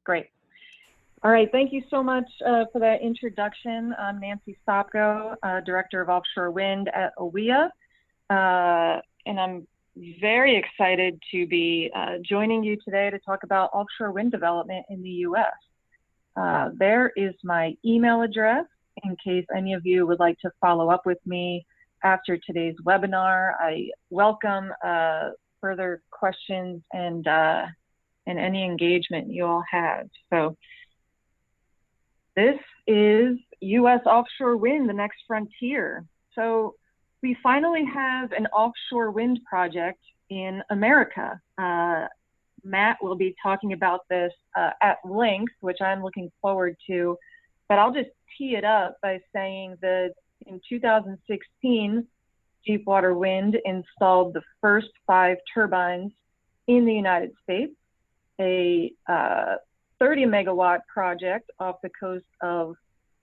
Great. All right, thank you so much for that introduction. I'm Nancy Spoko, Director of Offshore Wind at OWIA, and I'm very excited to be joining you today to talk about offshore wind development in the U.S. There is my email address in case any of you would like to follow up with me after today's webinar. I welcome further questions and any engagement you all have. So this is U.S. offshore wind, the next frontier. So we finally have an offshore wind project in America. Matt will be talking about this at length, which I'm looking forward to, but I'll just tee it up by saying that in 2016, Deepwater Wind installed the first 5 turbines in the United States, a 30 megawatt project off the coast of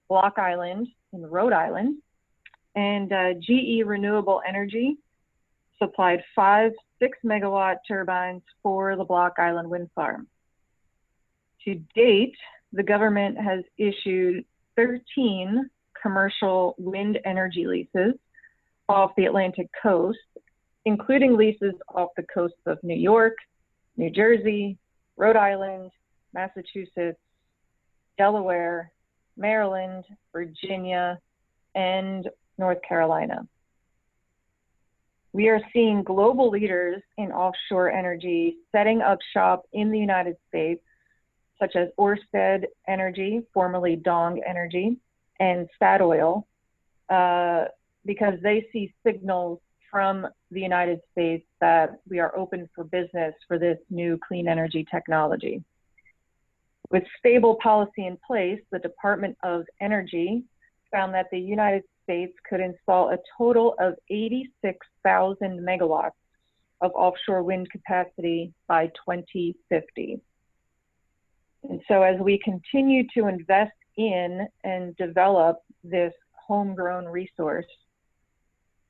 Block Island in Rhode Island, and GE Renewable Energy supplied 5 6 megawatt turbines for the Block Island wind farm. To date, the government has issued 13 commercial wind energy leases off the Atlantic coast, including leases off the coasts of New York, New Jersey, Rhode Island, Massachusetts, Delaware, Maryland, Virginia, and North Carolina. We are seeing global leaders in offshore energy setting up shop in the United States, such as Ørsted Energy, formerly Dong Energy, and Statoil, because they see signals from the United States that we are open for business for this new clean energy technology. With stable policy in place, the Department of Energy found that the United States could install a total of 86,000 megawatts of offshore wind capacity by 2050. And so as we continue to invest in and develop this homegrown resource,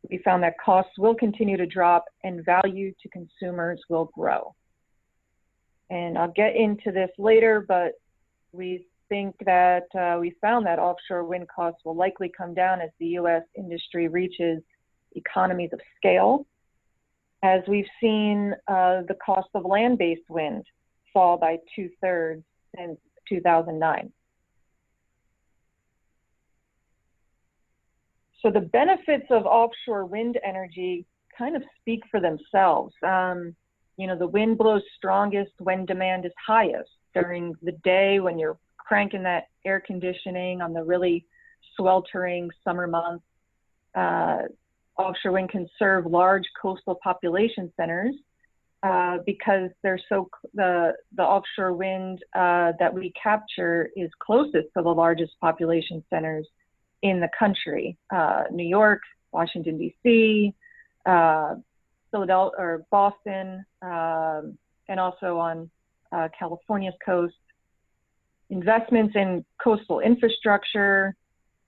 we found that costs will continue to drop and value to consumers will grow. And I'll get into this later, but we think that we found that offshore wind costs will likely come down as the U.S. industry reaches economies of scale, as we've seen the cost of land-based wind fall by 2/3 since 2009. So the benefits of offshore wind energy kind of speak for themselves. You know, the wind blows strongest when demand is highest during the day when you're cranking that air conditioning on the really sweltering summer months. Offshore wind can serve large coastal population centers because they're the offshore wind that we capture is closest to the largest population centers in the country: New York, Washington, D.C., Philadelphia or Boston, and also on California's coast. Investments in coastal infrastructure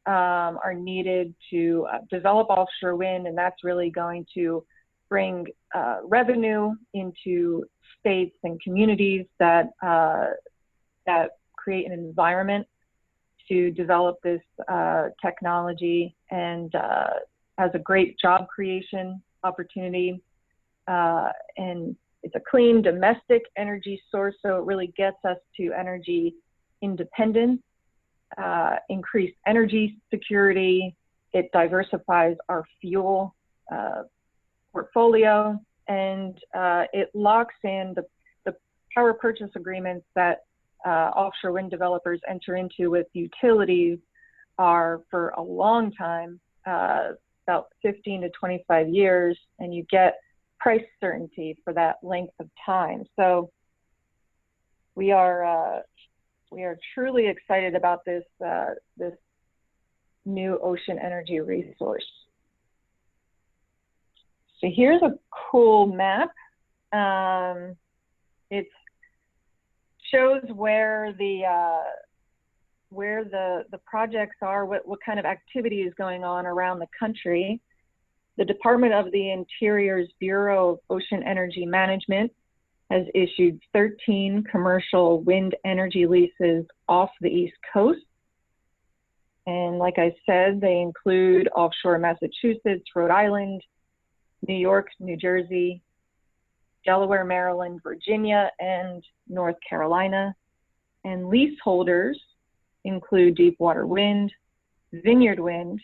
are needed to develop offshore wind, and that's really going to bring revenue into states and communities that create an environment to develop this technology, and has a great job creation opportunity. And it's a clean domestic energy source, so it really gets us to energy independence, increased energy security. It diversifies our fuel portfolio, and it locks in the power purchase agreements that offshore wind developers enter into with utilities are for a long time, about 15 to 25 years, and you get price certainty for that length of time. So we are truly excited about this this new ocean energy resource. So here's a cool map. It shows where the projects are, what kind of activity is going on around the country. The Department of the Interior's Bureau of Ocean Energy Management has issued 13 commercial wind energy leases off the East Coast. And like I said, they include offshore Massachusetts, Rhode Island, New York, New Jersey, Delaware, Maryland, Virginia, and North Carolina. And leaseholders include Deepwater Wind, Vineyard Wind,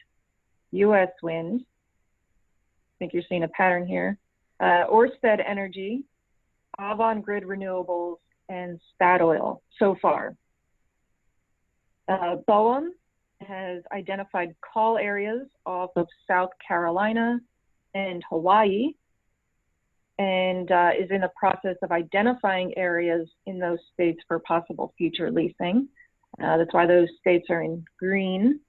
US Wind, I think you're seeing a pattern here, Ørsted Energy, Avangrid Renewables, and Statoil so far. BOEM has identified call areas off of South Carolina and Hawaii, and is in the process of identifying areas in those states for possible future leasing. That's why those states are in green.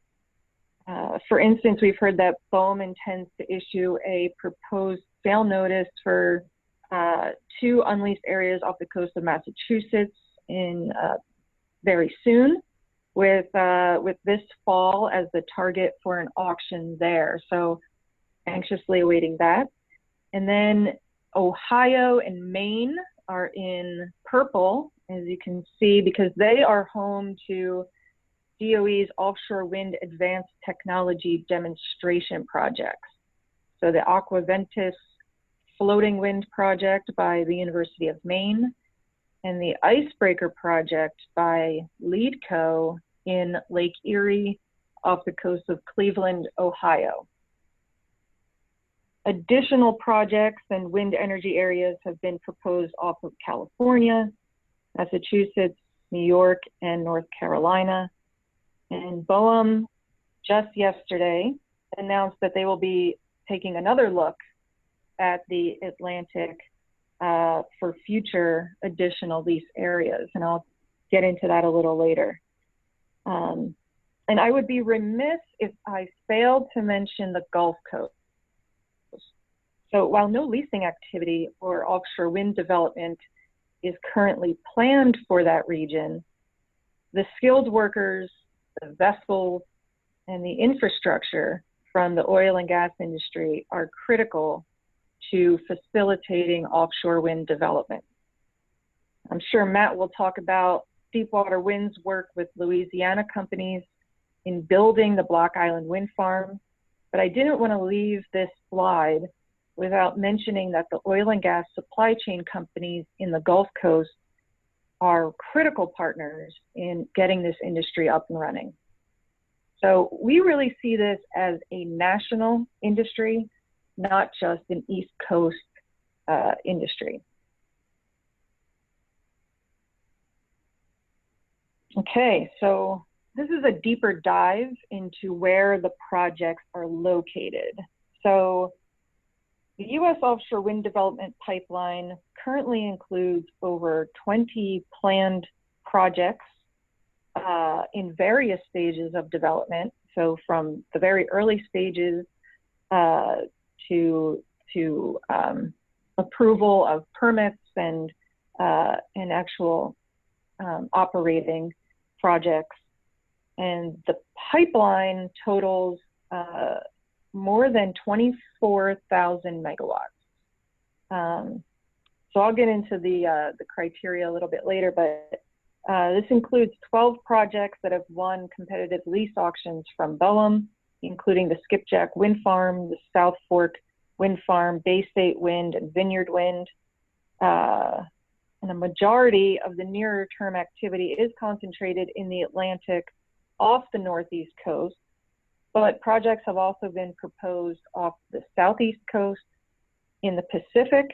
For instance, we've heard that BOEM intends to issue a proposed sale notice for 2 unleased areas off the coast of Massachusetts in very soon, with this fall as the target for an auction there. So anxiously awaiting that. And then Ohio and Maine are in purple, as you can see, because they are home to DOE's Offshore Wind Advanced Technology Demonstration Projects. So the Aquaventus Floating Wind Project by the University of Maine, and the Icebreaker Project by LeadCo in Lake Erie off the coast of Cleveland, Ohio. Additional projects and wind energy areas have been proposed off of California, Massachusetts, New York, and North Carolina. And BOEM just yesterday announced that they will be taking another look at the Atlantic for future additional lease areas. And I'll get into that a little later. And I would be remiss if I failed to mention the Gulf Coast. So while no leasing activity or offshore wind development is currently planned for that region, the skilled workers, the vessels, and the infrastructure from the oil and gas industry are critical to facilitating offshore wind development. I'm sure Matt will talk about Deepwater Wind's work with Louisiana companies in building the Block Island Wind Farm, but I didn't want to leave this slide without mentioning that the oil and gas supply chain companies in the Gulf Coast are critical partners in getting this industry up and running. So we really see this as a national industry, not just an East Coast industry. Okay, so this is a deeper dive into where the projects are located. So the U.S. offshore wind development pipeline currently includes over 20 planned projects in various stages of development. So from the very early stages to approval of permits and actual operating projects. And the pipeline totals more than 24,000 megawatts. So I'll get into the criteria a little bit later, but this includes 12 projects that have won competitive lease auctions from BOEM, including the Skipjack Wind Farm, the South Fork Wind Farm, Bay State Wind, and Vineyard Wind. And a majority of the nearer term activity is concentrated in the Atlantic off the Northeast coast, but projects have also been proposed off the Southeast coast, in the Pacific,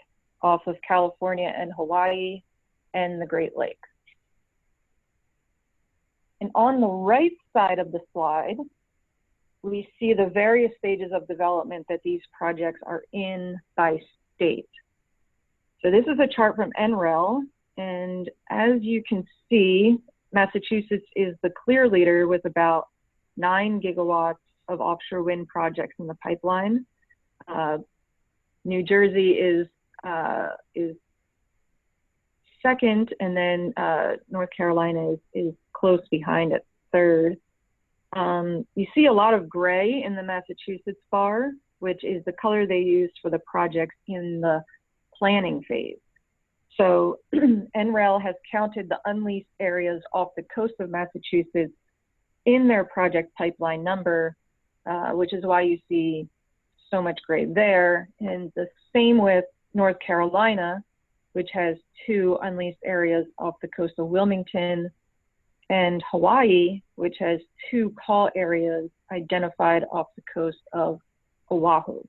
off of California and Hawaii, and the Great Lakes. And on the right side of the slide, we see the various stages of development that these projects are in by state. So this is a chart from NREL, and as you can see, Massachusetts is the clear leader with about 9 gigawatts of offshore wind projects in the pipeline. New Jersey is second, and then North Carolina is close behind at third. You see a lot of gray in the Massachusetts bar, which is the color they used for the projects in the planning phase. So NREL has counted the unleased areas off the coast of Massachusetts in their project pipeline number, which is why you see so much gray there. And the same with North Carolina, which has 2 unleased areas off the coast of Wilmington, and Hawaii, which has 2 call areas identified off the coast of Oahu.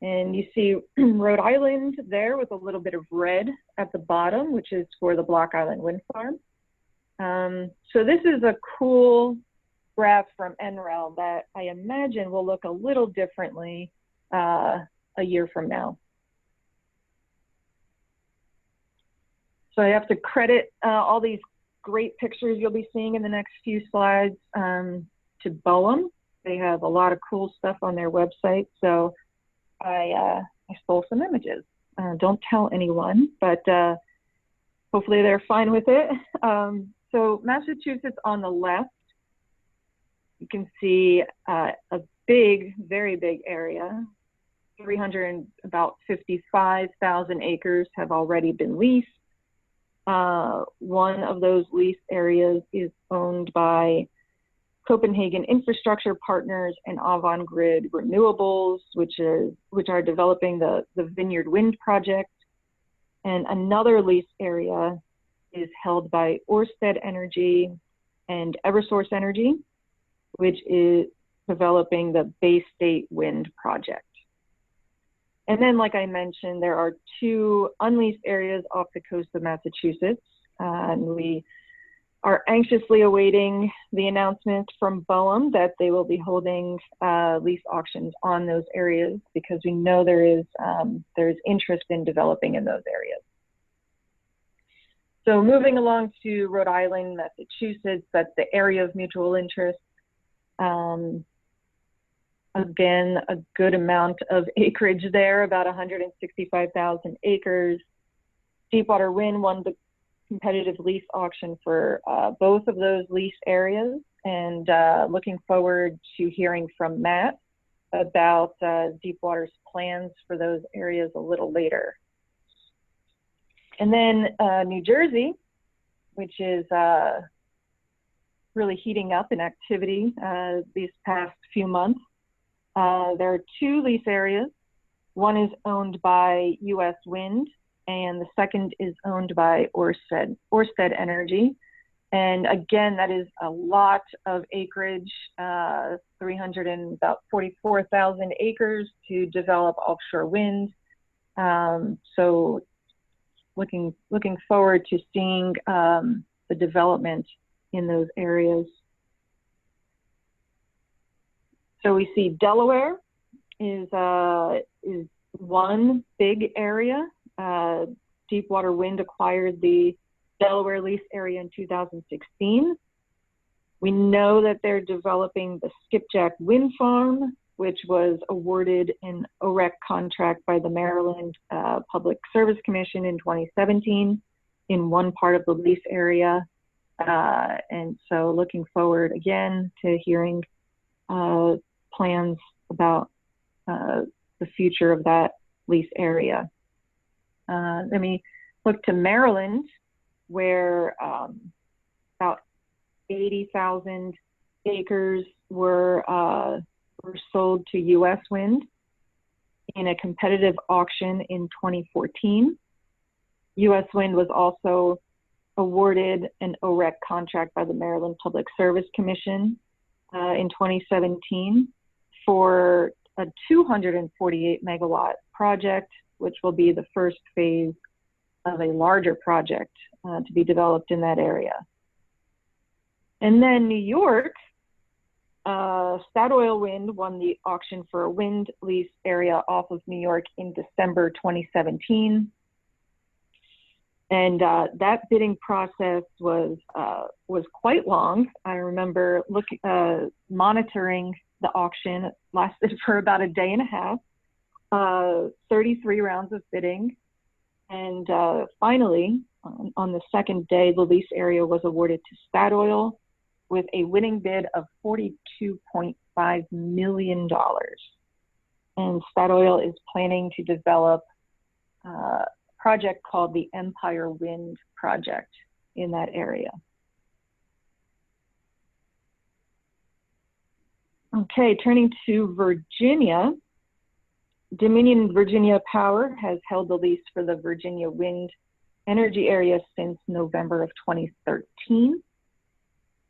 And you see Rhode Island there with a little bit of red at the bottom, which is for the Block Island Wind Farm. So this is a cool graph from NREL that I imagine will look a little differently a year from now. So I have to credit all these great pictures you'll be seeing in the next few slides to BOEM. They have a lot of cool stuff on their website. So I stole some images. Don't tell anyone, but hopefully they're fine with it. So Massachusetts on the left, you can see a big, very big area. 355,000 acres have already been leased. One of those lease areas is owned by Copenhagen Infrastructure Partners and Avangrid Renewables, which are developing the Vineyard Wind project. And another lease area is held by Ørsted Energy and Eversource Energy, which is developing the Bay State Wind project. And then, like I mentioned, there are 2 unleased areas off the coast of Massachusetts, and we are anxiously awaiting the announcement from BOEM that they will be holding lease auctions on those areas, because we know there's interest in developing in those areas. So moving along to Rhode Island, Massachusetts, that's the area of mutual interest. Again, a good amount of acreage there, about 165,000 acres. Deepwater Wind won the competitive lease auction for both of those lease areas, and looking forward to hearing from Matt about Deepwater's plans for those areas a little later. And then New Jersey, which is really heating up in activity these past few months. There are 2 lease areas. One is owned by U.S. Wind, and the second is owned by Ørsted Energy. And again, that is a lot of acreage, 344,000 acres to develop offshore wind. So looking forward to seeing the development in those areas. So we see Delaware is one big area. Deepwater Wind acquired the Delaware lease area in 2016. We know that they're developing the Skipjack Wind Farm, which was awarded an OREC contract by the Maryland Public Service Commission in 2017 in one part of the lease area. And so looking forward again to hearing plans about the future of that lease area. Let me look to Maryland, where about 80,000 acres were sold to U.S. Wind in a competitive auction in 2014. U.S. Wind was also awarded an OREC contract by the Maryland Public Service Commission in 2017 for a 248 megawatt project, which will be the first phase of a larger project to be developed in that area. And then New York, Statoil Wind won the auction for a wind lease area off of New York in December 2017. And that bidding process was quite long. I remember monitoring the auction. It lasted for about a day and a half, 33 rounds of bidding. And finally, on the second day, the lease area was awarded to Statoil with a winning bid of $42.5 million. And Statoil is planning to develop project called the Empire Wind Project in that area. Okay, turning to Virginia, Dominion Virginia Power has held the lease for the Virginia Wind Energy Area since November of 2013.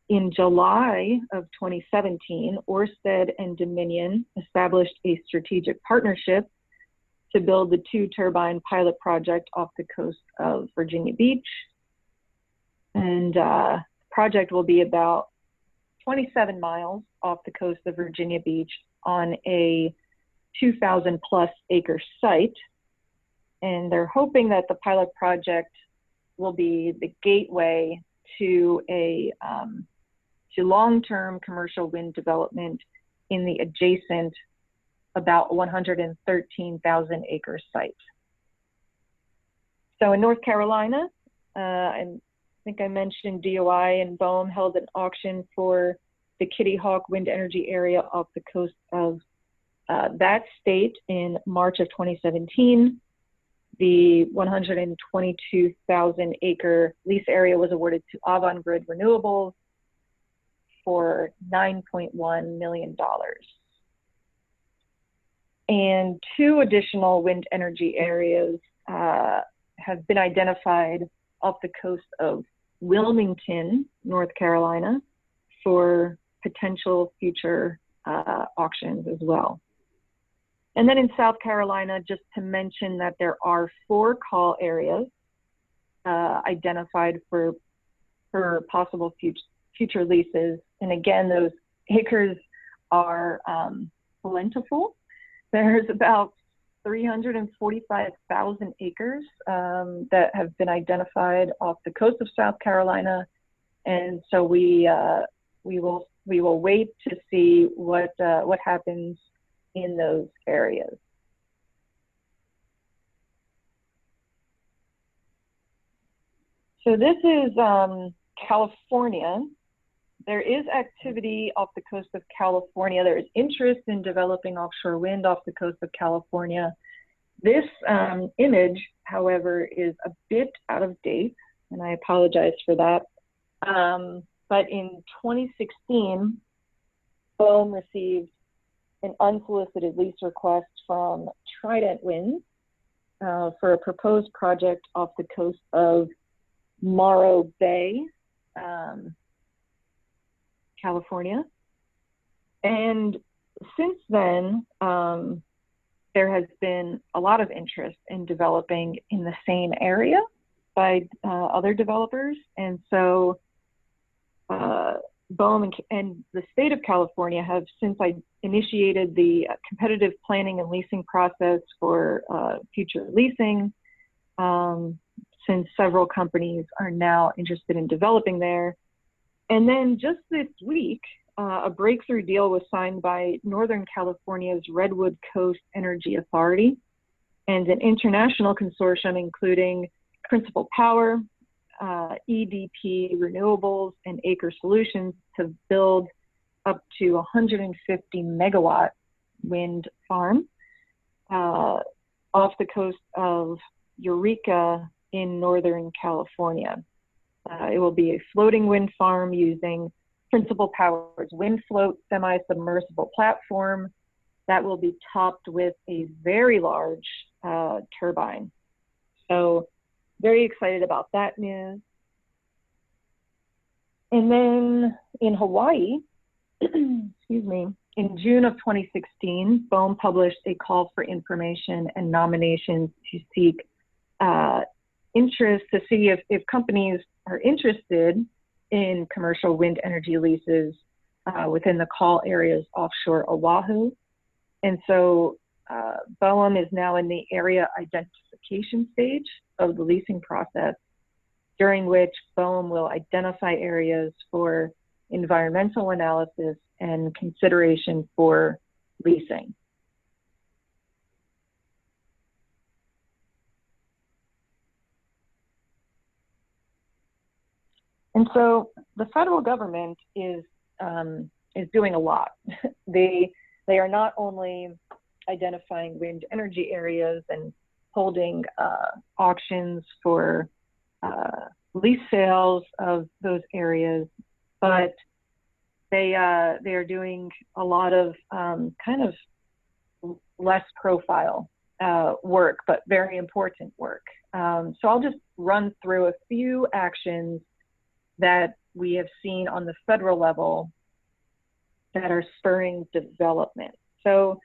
In July of 2017, Ørsted and Dominion established a strategic partnership to build the 2-turbine pilot project off the coast of Virginia Beach. And the project will be about 27 miles off the coast of Virginia Beach on a 2,000 plus acre site. And they're hoping that the pilot project will be the gateway to a to long-term commercial wind development in the adjacent about 113,000 acre site. So in North Carolina, and I think I mentioned DOI and BOEM held an auction for the Kitty Hawk Wind Energy Area off the coast of that state in March of 2017. The 122,000 acre lease area was awarded to Avangrid Renewables for $9.1 million. And 2 additional wind energy areas have been identified off the coast of Wilmington, North Carolina, for potential future auctions as well. And then in South Carolina, just to mention that there are 4 call areas identified for possible future leases. And again, those acres are plentiful. There's about 345,000 acres that have been identified off the coast of South Carolina. And so we will wait to see what happens in those areas. So this is California. There is activity off the coast of California. There is interest in developing offshore wind off the coast of California. This image, however, is a bit out of date, and I apologize for that. But in 2016, BOEM received an unsolicited lease request from Trident Wind for a proposed project off the coast of Morro Bay, California. And since then, there has been a lot of interest in developing in the same area by other developers. And so BOEM and the state of California have since initiated the competitive planning and leasing process for future leasing, since several companies are now interested in developing there. And then just this week, a breakthrough deal was signed by Northern California's Redwood Coast Energy Authority and an international consortium including Principal Power, EDP Renewables, and Acre Solutions to build up to 150 megawatt wind farm off the coast of Eureka in Northern California. It will be a floating wind farm using Principal Power's wind float semi-submersible platform that will be topped with a very large turbine. So very excited about that news. And then in Hawaii, excuse me, in June of 2016, BOEM published a call for information and nominations to seek interest to see if companies are interested in commercial wind energy leases within the call areas offshore Oahu. And so BOEM is now in the area identification stage of the leasing process, during which BOEM will identify areas for environmental analysis and consideration for leasing. And so the federal government is doing a lot. They are not only identifying wind energy areas and holding auctions for lease sales of those areas, but they are doing a lot of kind of less profile work, but very important work. So I'll just run through a few actions that we have seen on the federal level that are spurring development. So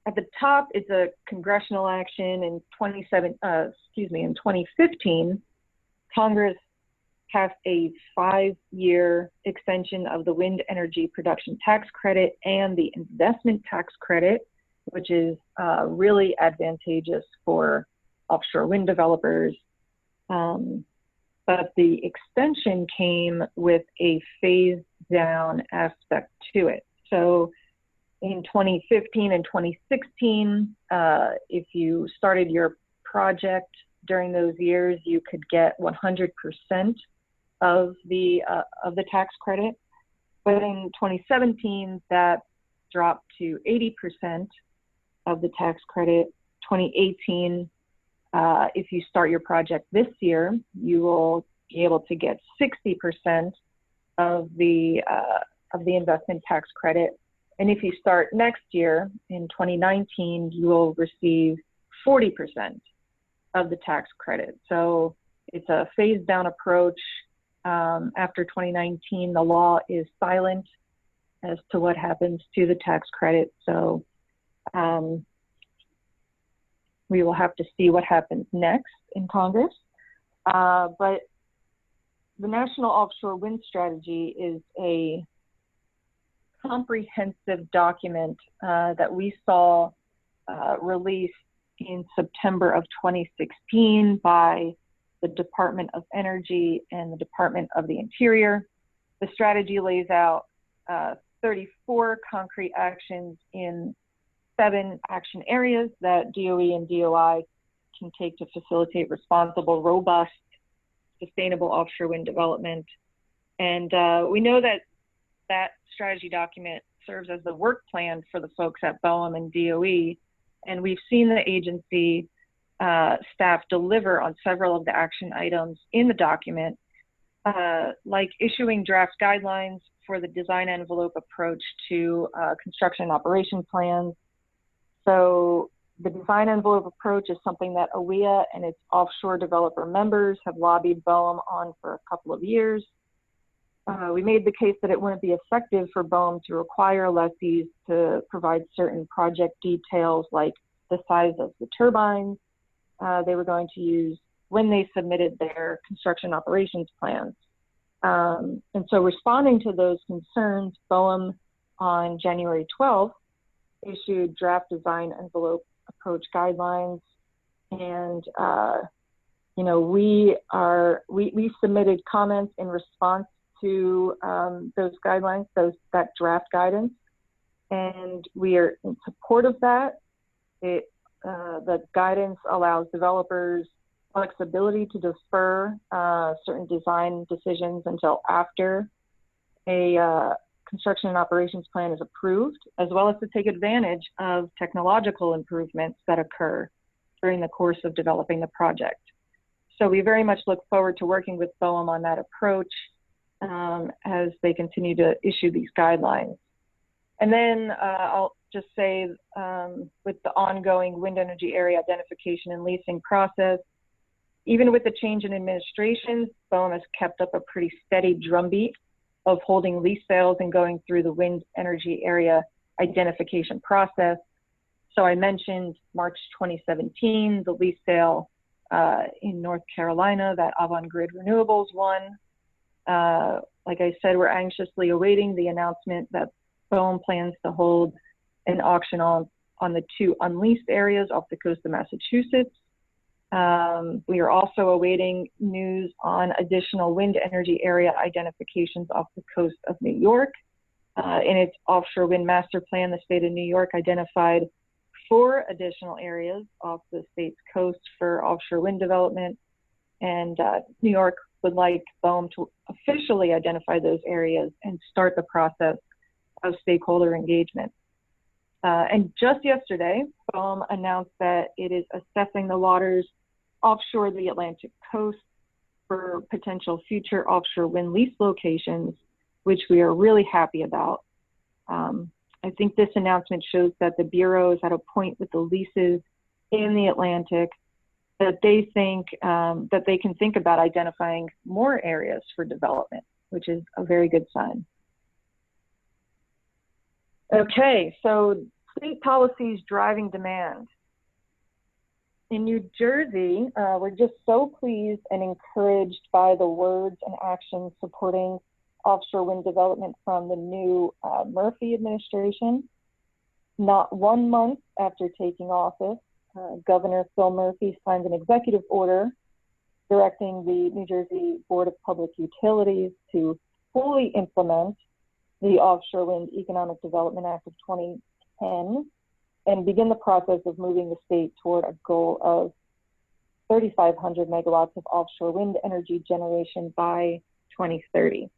at the top, it's a congressional action in 2015, Congress passed a 5-year extension of the wind energy production tax credit and the investment tax credit, which is really advantageous for offshore wind developers. But the extension came with a phase down aspect to it. So in 2015 and 2016, if you started your project during those years, you could get 100% of the tax credit. But in 2017, that dropped to 80% of the tax credit. 2018, if you start your project this year, you will be able to get 60% of the investment tax credit. And if you start next year, in 2019, you will receive 40% of the tax credit. So it's a phased down approach. After 2019, the law is silent as to what happens to the tax credit. So we will have to see what happens next in Congress. But the National Offshore Wind Strategy is a comprehensive document that we saw released in September of 2016 by the Department of Energy and the Department of the Interior. The strategy lays out 34 concrete actions in 7 action areas that DOE and DOI can take to facilitate responsible, robust, sustainable offshore wind development. And we know that that strategy document serves as the work plan for the folks at BOEM and DOE. And we've seen the agency staff deliver on several of the action items in the document, like issuing draft guidelines for the design envelope approach to construction and operation plans. So the design envelope approach is something that AWEA and its offshore developer members have lobbied BOEM on for a couple of years. We made the case that it wouldn't be effective for BOEM to require lessees to provide certain project details like the size of the turbines they were going to use when they submitted their construction operations plans. And so responding to those concerns, BOEM on January 12th issued draft design envelope approach guidelines. And you know, we submitted comments in response to those guidelines, that draft guidance, and we are in support of that. The guidance allows developers flexibility to defer certain design decisions until after a construction and operations plan is approved, as well as to take advantage of technological improvements that occur during the course of developing the project. So we very much look forward to working with BOEM on that approach as they continue to issue these guidelines. And then I'll just say with the ongoing wind energy area identification and leasing process, even with the change in administration, BOEM has kept up a pretty steady drumbeat of holding lease sales and going through the wind energy area identification process. So I mentioned March 2017, the lease sale in North Carolina that Avangrid Renewables won. Like I said, we're anxiously awaiting the announcement that BOEM plans to hold an auction on the 2 unleased areas off the coast of Massachusetts. We are also awaiting news on additional wind energy area identifications off the coast of New York. In its offshore wind master plan, the state of New York identified 4 additional areas off the state's coast for offshore wind development. And New York would like BOEM to officially identify those areas and start the process of stakeholder engagement. And just yesterday, BOEM announced that it is assessing the waters offshore the Atlantic coast for potential future offshore wind lease locations, which we are really happy about. I think this announcement shows that the Bureau is at a point with the leases in the Atlantic that they think that they can think about identifying more areas for development, which is a very good sign. Okay, so state policies driving demand. In New Jersey, we're just so pleased and encouraged by the words and actions supporting offshore wind development from the new Murphy administration. Not 1 month after taking office, Governor Phil Murphy signed an executive order directing the New Jersey Board of Public Utilities to fully implement the Offshore Wind Economic Development Act of 2010 and begin the process of moving the state toward a goal of 3,500 megawatts of offshore wind energy generation by 2030.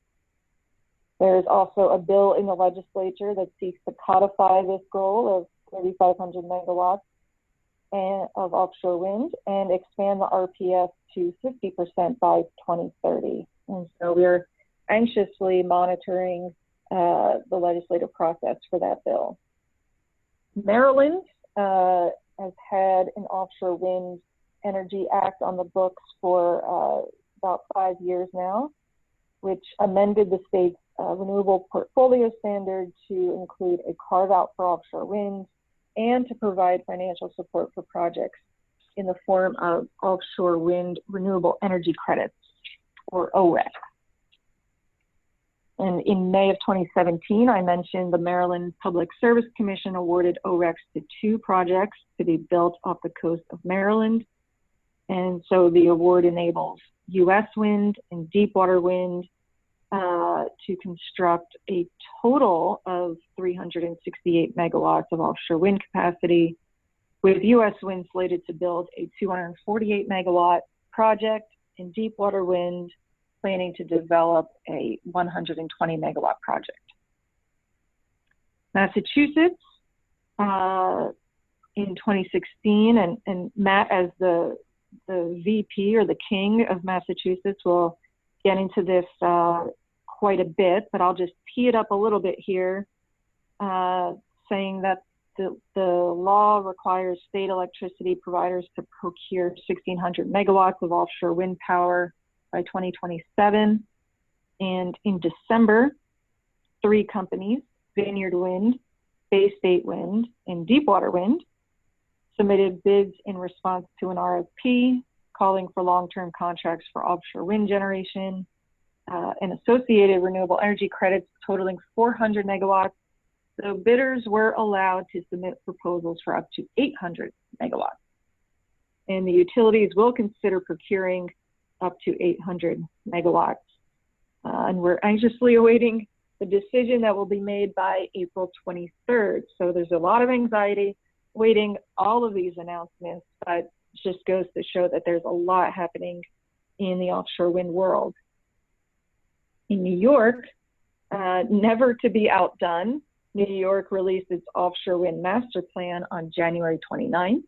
There is also a bill in the legislature that seeks to codify this goal of 3,500 megawatts of offshore wind and expand the RPS to 50% by 2030. And so we're anxiously monitoring the legislative process for that bill. Maryland has had an Offshore Wind Energy Act on the books for about 5 years now, which amended the state's renewable portfolio standard to include a carve-out for offshore wind and to provide financial support for projects in the form of offshore wind renewable energy credits, or OREC. And in May of 2017, I mentioned the Maryland Public Service Commission awarded ORECs to 2 projects to be built off the coast of Maryland. And so the award enables U.S. wind and Deepwater Wind to construct a total of 368 megawatts of offshore wind capacity, with U.S. wind slated to build a 248 megawatt project and Deepwater Wind planning to develop a 120 megawatt project. Massachusetts, in 2016, and Matt, as the VP or the king of Massachusetts, will get into this quite a bit, but I'll just tee it up a little bit here, saying that the law requires state electricity providers to procure 1,600 megawatts of offshore wind power by 2027. And in December, 3 companies, Vineyard Wind, Bay State Wind, and Deepwater Wind, submitted bids in response to an RFP calling for long-term contracts for offshore wind generation and associated renewable energy credits totaling 400 megawatts. So bidders were allowed to submit proposals for up to 800 megawatts. And the utilities will consider procuring up to 800 megawatts. And we're anxiously awaiting the decision that will be made by April 23rd. So there's a lot of anxiety waiting all of these announcements, but it just goes to show that there's a lot happening in the offshore wind world. In New York, never to be outdone, New York released its offshore wind master plan on January 29th.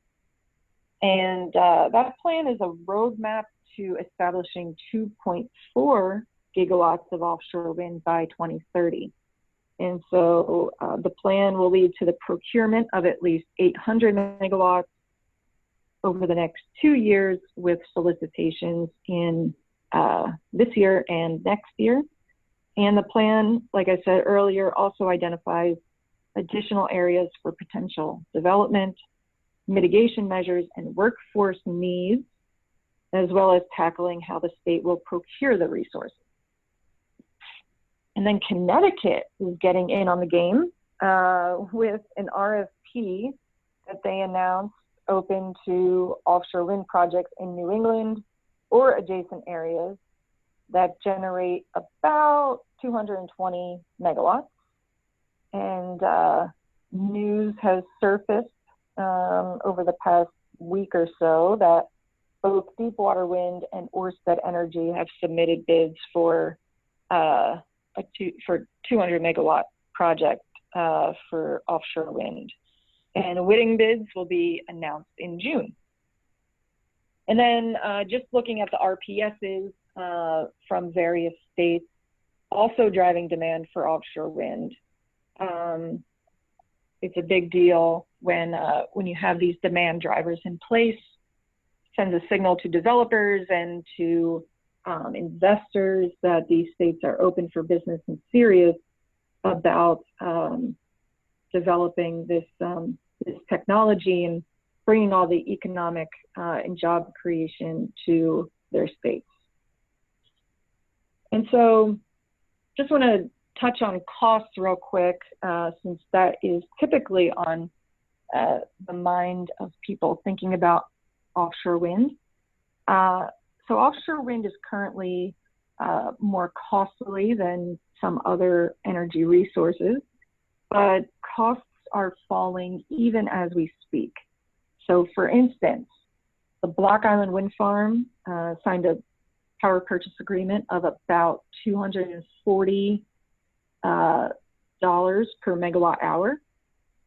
And that plan is a roadmap to establishing 2.4 gigawatts of offshore wind by 2030. And so the plan will lead to the procurement of at least 800 megawatts over the next 2 years, with solicitations in this year and next year. And the plan, like I said earlier, also identifies additional areas for potential development, mitigation measures, and workforce needs, as well as tackling how the state will procure the resources. And then Connecticut is getting in on the game with an RFP that they announced open to offshore wind projects in New England or adjacent areas that generate about 220 megawatts. And news has surfaced over the past week or so that both Deepwater Wind and Ørsted Energy have submitted bids for a 200 megawatt project for offshore wind. and winning bids will be announced in June. And then just looking at the RPSs from various states, also driving demand for offshore wind. It's a big deal when you have these demand drivers in place. Sends a signal to developers and to investors that these states are open for business and serious about developing this technology and bringing all the economic and job creation to their states. And so just want to touch on costs real quick, since that is typically on the mind of people thinking about offshore wind. So offshore wind is currently more costly than some other energy resources, but costs are falling even as we speak. So for instance, the Block Island Wind Farm signed a power purchase agreement of about $240 per megawatt hour.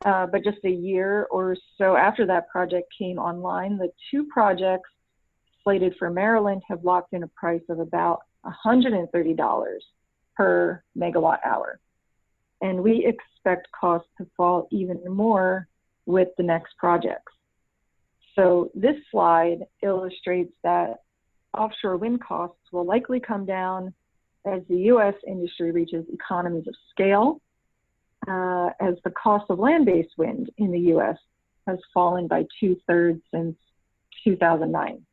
But just a year or so after that project came online, the two projects slated for Maryland have locked in a price of about $130 per megawatt hour. And we expect costs to fall even more with the next projects. So this slide illustrates that offshore wind costs will likely come down as the U.S. industry reaches economies of scale, as the cost of land-based wind in the U.S. has fallen by 2/3 since 2009.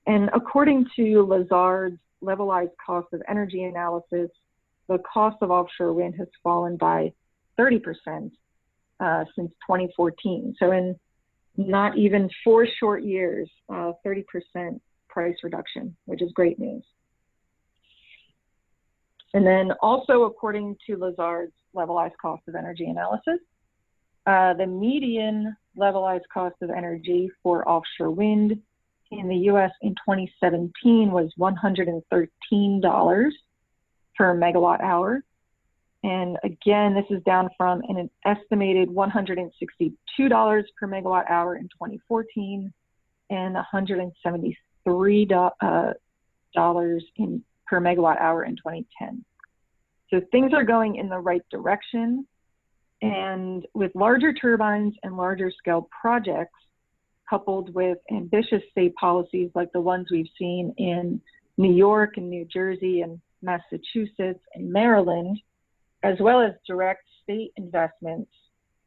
And according to Lazard's levelized cost of energy analysis, the cost of offshore wind has fallen by 30% since 2014. So in not even 4 short years, 30% price reduction, which is great news. And then also according to Lazard's levelized cost of energy analysis, the median levelized cost of energy for offshore wind in the US in 2017 was $113 per megawatt hour. And again, this is down from an estimated $162 per megawatt hour in 2014 and $173 per megawatt hour in 2010. So things are going in the right direction. And with larger turbines and larger scale projects, coupled with ambitious state policies like the ones we've seen in New York and New Jersey and Massachusetts and Maryland, as well as direct state investments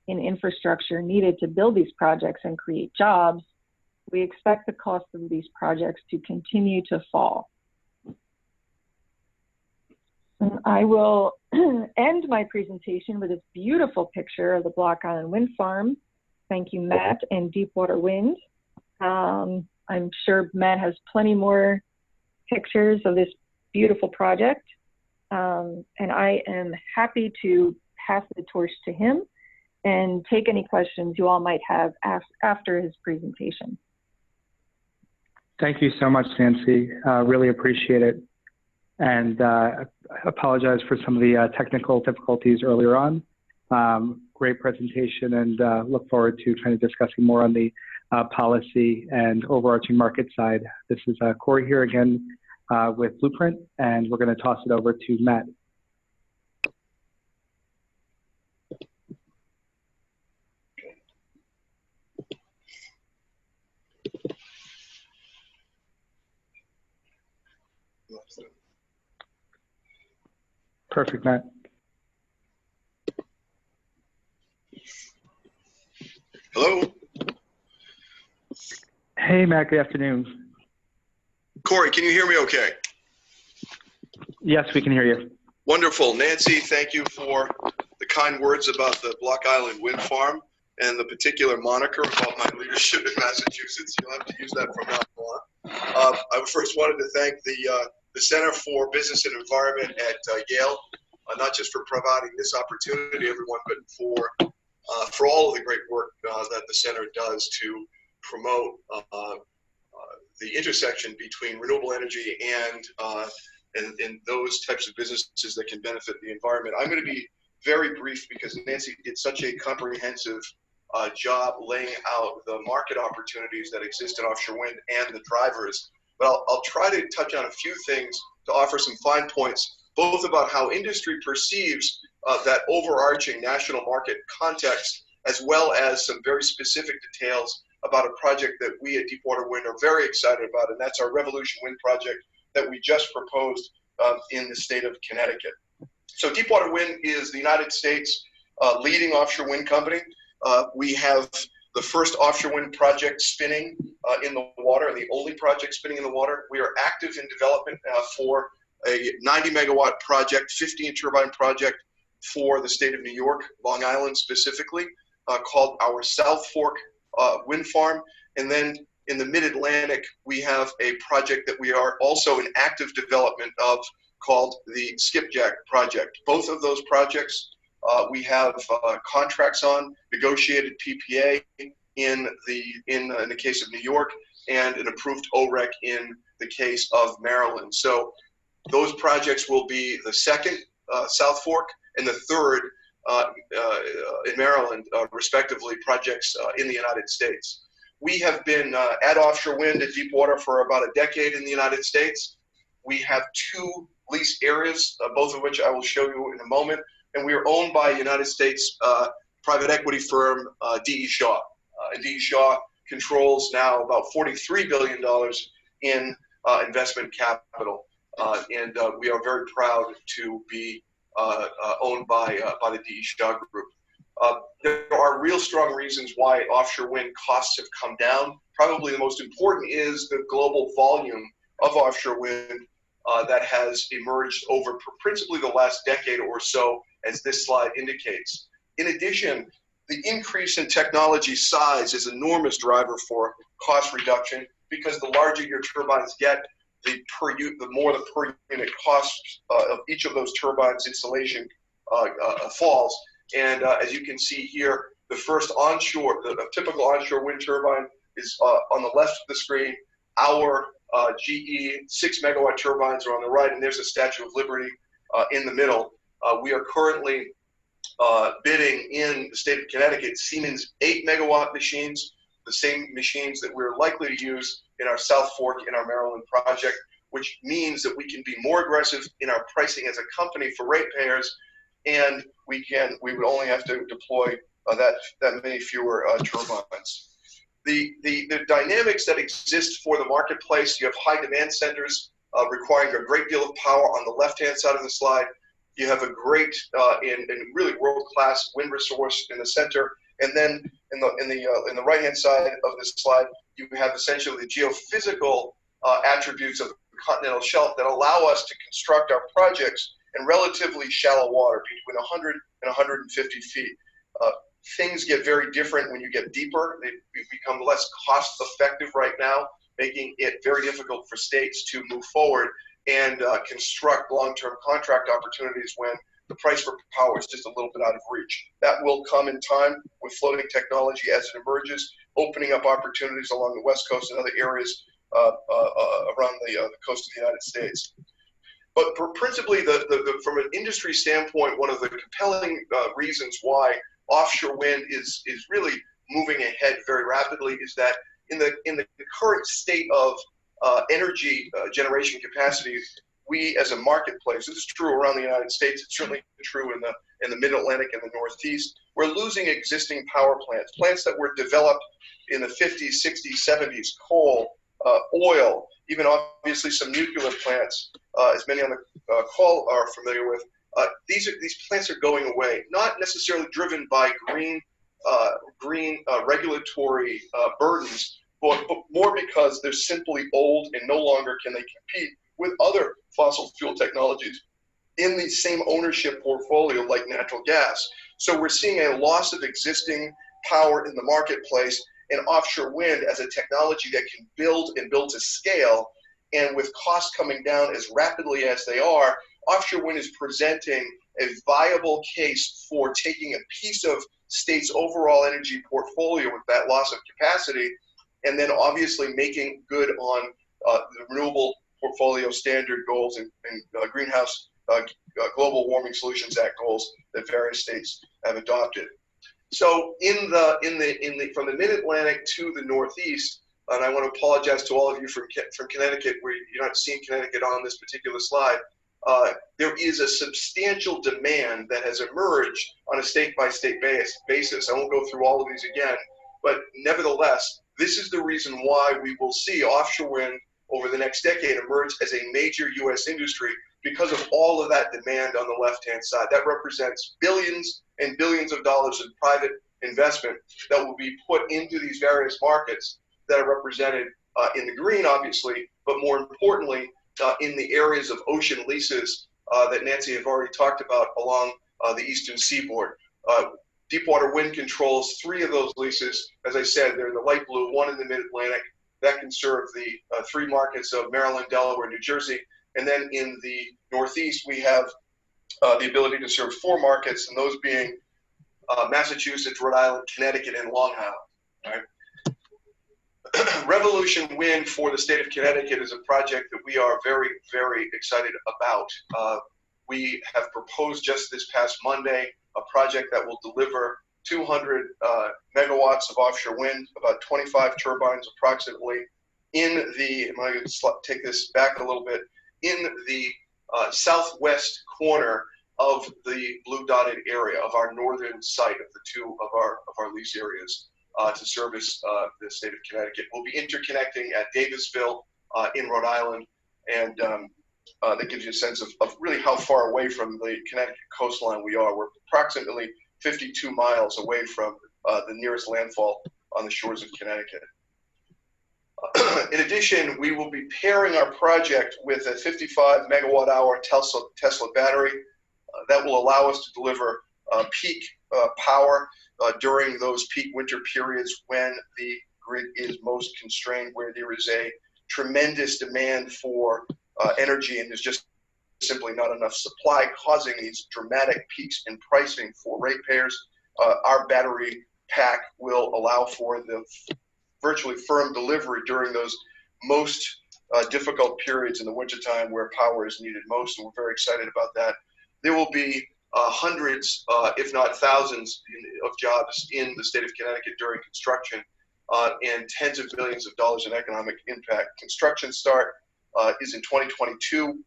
in infrastructure needed to build these projects and create jobs, we expect the cost of these projects to continue to fall. And I will end my presentation with this beautiful picture of the Block Island Wind Farm. Thank you, Matt and Deepwater Wind. I'm sure Matt has plenty more pictures of this beautiful project. And I am happy to pass the torch to him and take any questions you all might have after his presentation. Thank you so much, Nancy. Really appreciate it. And I apologize for some of the technical difficulties earlier on. Great presentation, and look forward to kind of discussing more on the policy and overarching market side. This is Corey here again with Blueprint, and we're going to toss it over to Matt. Perfect, Matt. Hello. Hey, Matt. Good afternoon. Corey, can you hear me okay? Yes, we can hear you. Wonderful. Nancy, thank you for the kind words about the Block Island Wind Farm and the particular moniker about my leadership in Massachusetts. You'll have to use that from now on. I first wanted to thank the Center for Business and Environment at Yale, not just for providing this opportunity, everyone, but for all of the great work that the center does to promote the intersection between renewable energy and those types of businesses that can benefit the environment. I'm going to be very brief because Nancy did such a comprehensive job laying out the market opportunities that exist in offshore wind and the drivers. But I'll try to touch on a few things to offer some fine points, both about how industry perceives that overarching national market context, as well as some very specific details about a project that we at Deepwater Wind are very excited about, and that's our Revolution Wind project that we just proposed in the state of Connecticut. So Deepwater Wind is the United States leading offshore wind company. We have the first offshore wind project spinning in the water, the only project spinning in the water. We are active in development for a 90 megawatt project, 15 turbine project for the state of New York, Long Island specifically, called our South Fork wind farm. And then in the mid-Atlantic, we have a project that we are also in active development of called the Skipjack project. Both of those projects we have contracts on, negotiated PPA in the case of New York, and an approved OREC in the case of Maryland. So those projects will be the second South Fork and the third in Maryland, respectively, projects in the United States. We have been at offshore wind at Deepwater for about a decade in the United States. We have 2 lease areas, both of which I will show you in a moment, and we are owned by a United States private equity firm, D.E. Shaw. D.E. Shaw controls now about $43 billion in investment capital, and we are very proud to be owned by the D.E. Shaw Group. There are real strong reasons why offshore wind costs have come down. Probably the most important is the global volume of offshore wind that has emerged over principally the last decade or so, as this slide indicates. In addition, the increase in technology size is an enormous driver for cost reduction, because the larger your turbines get, the more the per unit cost of each of those turbines installation falls. And as you can see here, the first onshore, the typical onshore wind turbine is on the left of the screen. Our GE 6 megawatt turbines are on the right, and there's a Statue of Liberty in the middle. We are currently bidding in the state of Connecticut Siemens 8 megawatt machines, the same machines that we're likely to use in our South Fork in our Maryland project, which means that we can be more aggressive in our pricing as a company for ratepayers, and we would only have to deploy that many fewer turbines. The dynamics that exist for the marketplace, you have high demand centers requiring a great deal of power on the left-hand side of the slide. You have a great and really world-class wind resource in the center, and then in the right-hand side of this slide, you have essentially the geophysical attributes of the continental shelf that allow us to construct our projects in relatively shallow water, between 100 and 150 feet. Things get very different when you get deeper. They become less cost-effective right now, making it very difficult for states to move forward and construct long-term contract opportunities when the price for power is just a little bit out of reach. That will come in time with floating technology as it emerges, opening up opportunities along the West Coast and other areas around the coast of the United States. But principally, from an industry standpoint, one of the compelling reasons why offshore wind is really moving ahead very rapidly is that in the current state of energy generation capacity, we as a marketplace, this is true around the United States, it's certainly true in the Mid-Atlantic and the Northeast, we're losing existing power plants that were developed in the 50s, 60s, 70s, coal, oil, even obviously some nuclear plants, as many on the call are familiar with. These plants are going away, not necessarily driven by green regulatory burdens, but more because they're simply old and no longer can they compete with other fossil fuel technologies in the same ownership portfolio like natural gas. So we're seeing a loss of existing power in the marketplace, and offshore wind as a technology that can build and build to scale, and with costs coming down as rapidly as they are, offshore wind is presenting a viable case for taking a piece of states' overall energy portfolio with that loss of capacity, and then obviously making good on the renewable portfolio standard goals and greenhouse global warming solutions act goals that various states have adopted. So from the Mid-Atlantic to the Northeast, and I want to apologize to all of you from Connecticut, where you're not seeing Connecticut on this particular slide. There is a substantial demand that has emerged on a state-by-state basis. I won't go through all of these again, but nevertheless, this is the reason why we will see offshore wind over the next decade emerge as a major U.S. industry, because of all of that demand on the left-hand side. That represents billions and billions of dollars in private investment that will be put into these various markets that are represented in the green, obviously, but more importantly, in the areas of ocean leases that Nancy have already talked about along the eastern seaboard. Deepwater Wind controls 3 of those leases. As I said, they're the light blue, 1 in the Mid-Atlantic. That can serve the 3 markets of Maryland, Delaware, New Jersey. And then in the Northeast, we have the ability to serve 4 markets, and those being Massachusetts, Rhode Island, Connecticut, and Long Island. Right? Revolution Wind for the state of Connecticut is a project that we are very, very excited about. We have proposed just this past Monday a project that will deliver 200 megawatts of offshore wind, about 25 turbines approximately, in the, I'm going to take this back a little bit, in the southwest corner of the blue dotted area of our northern site of the 2 of our lease areas to service the state of Connecticut. We'll be interconnecting at Davisville in Rhode Island, and that gives you a sense of really how far away from the Connecticut coastline we are. We're approximately 52 miles away from the nearest landfall on the shores of Connecticut. In addition, we will be pairing our project with a 55 megawatt hour Tesla battery that will allow us to deliver peak power during those peak winter periods when the grid is most constrained, where there is a tremendous demand for energy and there's just simply not enough supply, causing these dramatic peaks in pricing for ratepayers. Our battery pack will allow for the virtually firm delivery during those most difficult periods in the wintertime where power is needed most, and we're very excited about that. There will be hundreds, if not thousands, of jobs in the state of Connecticut during construction, and tens of millions of dollars in economic impact. Construction start is in 2022,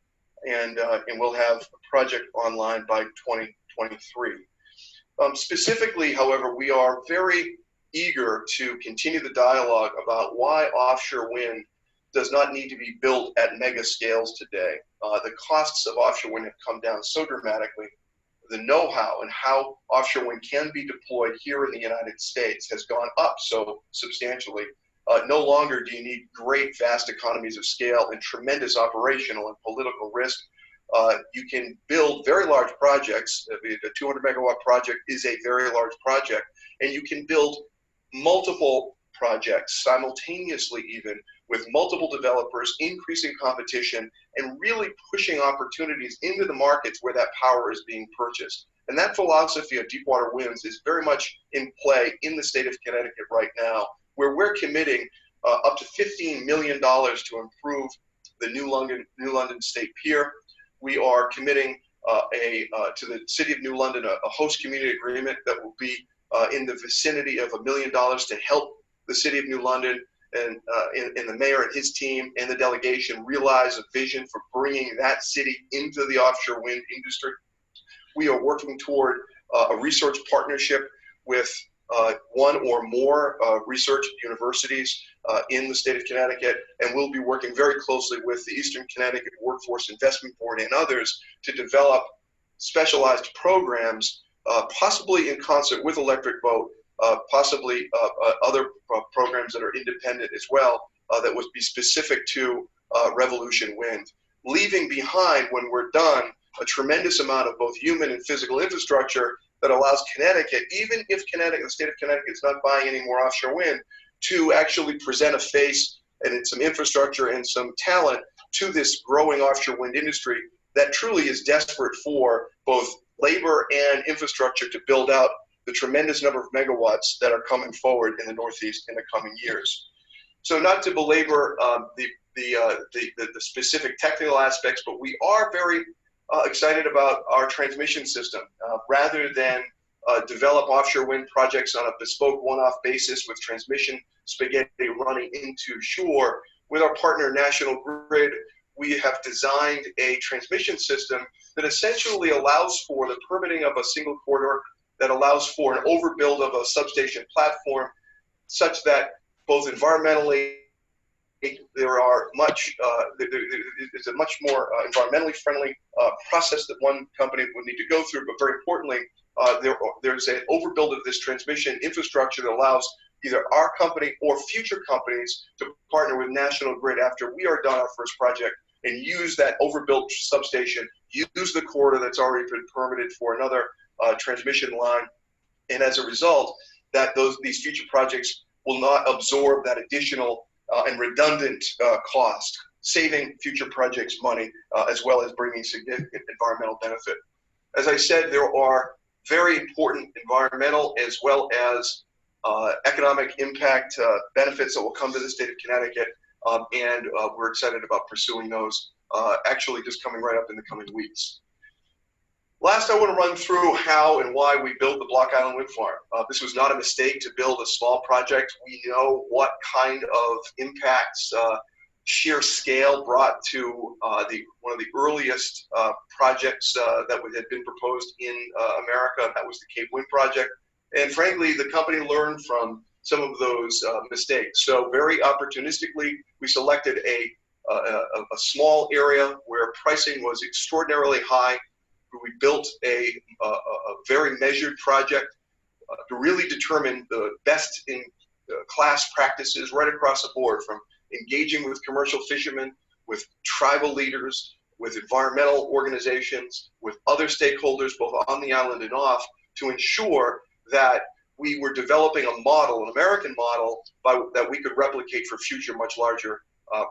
and we'll have a project online by 2023. Specifically, however, we are very eager to continue the dialogue about why offshore wind does not need to be built at mega scales today. The costs of offshore wind have come down so dramatically. The know-how and how offshore wind can be deployed here in the United States has gone up so substantially. No longer do you need great, vast economies of scale and tremendous operational and political risk. You can build very large projects. A 200 megawatt project is a very large project, and you can build multiple projects simultaneously, even with multiple developers, increasing competition and really pushing opportunities into the markets where that power is being purchased. And that philosophy of Deepwater Winds is very much in play in the state of Connecticut right now, where we're committing up to $15 million to improve the New London State Pier. We are committing to the City of New London a host community agreement that will be in the vicinity of $1 million to help the City of New London and the mayor and his team and the delegation realize a vision for bringing that city into the offshore wind industry. We are working toward a research partnership with 1 or more research universities in the state of Connecticut, and we'll be working very closely with the Eastern Connecticut Workforce Investment Board and others to develop specialized programs, possibly in concert with Electric Boat, possibly other programs that are independent as well, that would be specific to Revolution Wind, leaving behind, when we're done, a tremendous amount of both human and physical infrastructure that allows Connecticut, even if the state of Connecticut is not buying any more offshore wind, to actually present a face and some infrastructure and some talent to this growing offshore wind industry that truly is desperate for both labor and infrastructure to build out the tremendous number of megawatts that are coming forward in the Northeast in the coming years. So not to belabor the specific technical aspects, but we are very excited about our transmission system. Rather than develop offshore wind projects on a bespoke one-off basis with transmission spaghetti running into shore. With our partner National Grid, we have designed a transmission system that essentially allows for the permitting of a single corridor, that allows for an overbuild of a substation platform, such that both environmentally, there are it's a much more environmentally friendly process that one company would need to go through, but very importantly, there's an overbuild of this transmission infrastructure that allows either our company or future companies to partner with National Grid after we are done our first project and use that overbuilt substation, use the corridor that's already been permitted for another transmission line, and as a result, that these future projects will not absorb that additional and redundant cost, saving future projects money as well as bringing significant environmental benefit. As I said, there are very important environmental as well as economic impact benefits that will come to the state of Connecticut, and we're excited about pursuing those, actually just coming right up in the coming weeks. Last, I want to run through how and why we built the Block Island Wind Farm. This was not a mistake to build a small project. We know what kind of impacts sheer scale brought to one of the earliest projects that had been proposed in America. That was the Cape Wind Project. And frankly, the company learned from some of those mistakes. So very opportunistically, we selected a small area where pricing was extraordinarily high. We built a very measured project to really determine the best in class practices right across the board, from engaging with commercial fishermen, with tribal leaders, with environmental organizations, with other stakeholders both on the island and off, to ensure that we were developing a model, an American model, that we could replicate for future much larger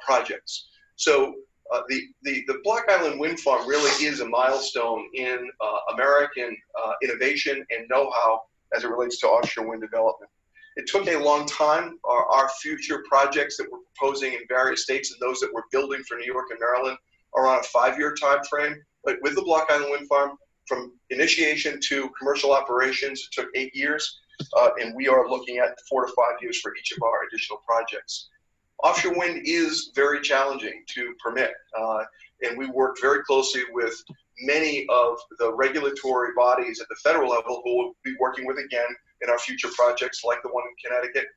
projects. So the Block Island Wind Farm really is a milestone in American innovation and know-how as it relates to offshore wind development. It took a long time. Our future projects that we're proposing in various states and those that we're building for New York and Maryland are on a 5-year time frame. But with the Block Island Wind Farm, from initiation to commercial operations, it took 8 years, and we are looking at 4 to 5 years for each of our additional projects. Offshore wind is very challenging to permit, and we work very closely with many of the regulatory bodies at the federal level who will be working with again in our future projects like the one in Connecticut,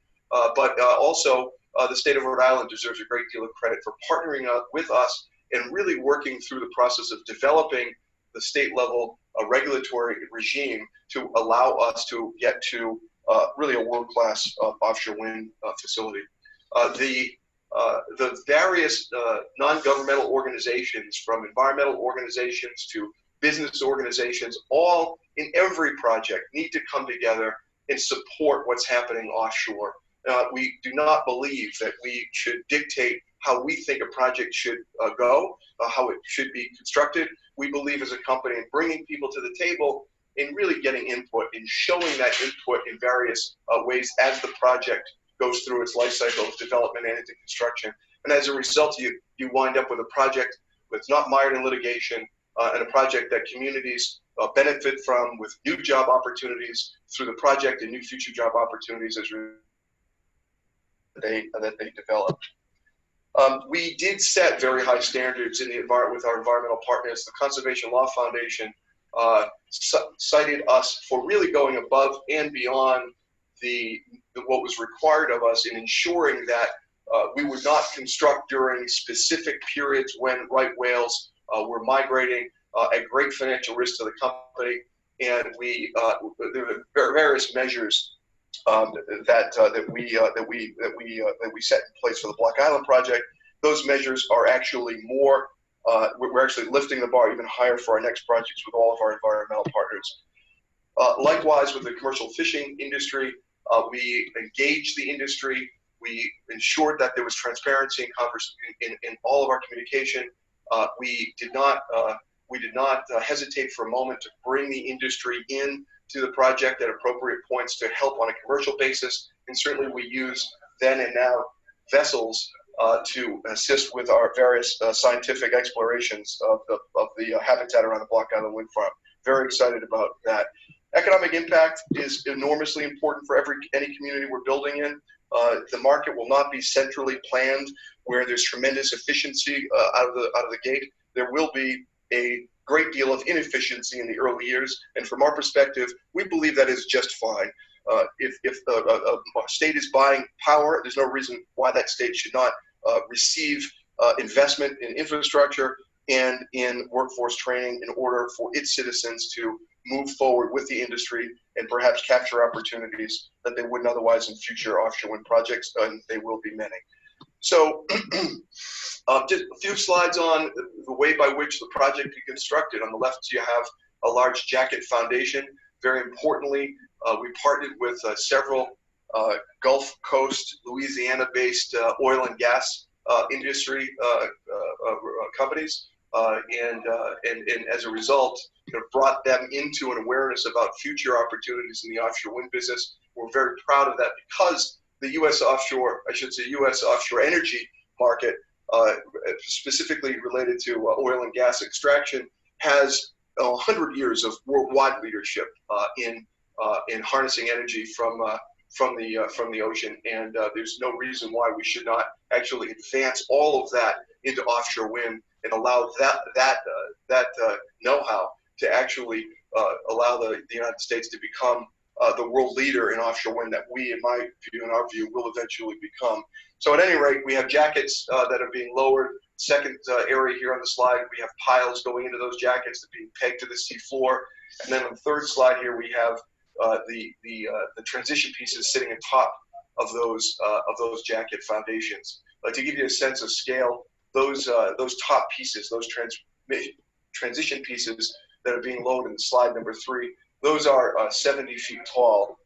but also the state of Rhode Island deserves a great deal of credit for partnering up with us and really working through the process of developing the state level regulatory regime to allow us to get to really a world-class offshore wind facility. The various non-governmental organizations, from environmental organizations to business organizations, all in every project need to come together and support what's happening offshore. We do not believe that we should dictate how we think a project should go, how it should be constructed. We believe as a company in bringing people to the table and really getting input and showing that input in various ways as the project goes through its life cycle of development and into construction. And as a result, you wind up with a project that's not mired in litigation and a project that communities benefit from, with new job opportunities through the project and new future job opportunities as that they develop. We did set very high standards in the with our environmental partners. The Conservation Law Foundation cited us for really going above and beyond what was required of us in ensuring that we would not construct during specific periods when right whales were migrating at great financial risk to the company, and there were various measures that we set in place for the Block Island project. Those measures are actually more. We're actually lifting the bar even higher for our next projects with all of our environmental partners. Likewise, with the commercial fishing industry, we engaged the industry. We ensured that there was transparency in all of our communication. We did not hesitate for a moment to bring the industry in to the project at appropriate points to help on a commercial basis. And certainly we use then and now vessels to assist with our various scientific explorations of the habitat around the Block Island Wind Farm. Very excited about that. Economic impact is enormously important for any community we're building in. The market will not be centrally planned where there's tremendous efficiency out of the gate. There will be a great deal of inefficiency in the early years, and from our perspective, we believe that is just fine. If a state is buying power, there's no reason why that state should not receive investment in infrastructure and in workforce training in order for its citizens to move forward with the industry and perhaps capture opportunities that they wouldn't otherwise in future offshore wind projects, and they will be many. So just a few slides on the way by which the project is constructed. On the left, you have a large jacket foundation. Very importantly, we partnered with several Gulf Coast, Louisiana-based oil and gas industry companies, and as a result, brought them into an awareness about future opportunities in the offshore wind business. We're very proud of that because the U.S. offshore, U.S. offshore energy market, specifically related to oil and gas extraction, has 100 years of worldwide leadership in harnessing energy from the ocean, and there's no reason why we should not actually advance all of that into offshore wind and allow that know-how to actually allow the United States to become the world leader in offshore wind that we, in our view, will eventually become. So at any rate, we have jackets that are being lowered. Second area here on the slide, we have piles going into those jackets that are being pegged to the sea floor. And then on the third slide here, we have the transition pieces sitting on top of those jacket foundations. To give you a sense of scale, those top pieces, those transition pieces that are being lowered in slide number 3, those are 70 feet tall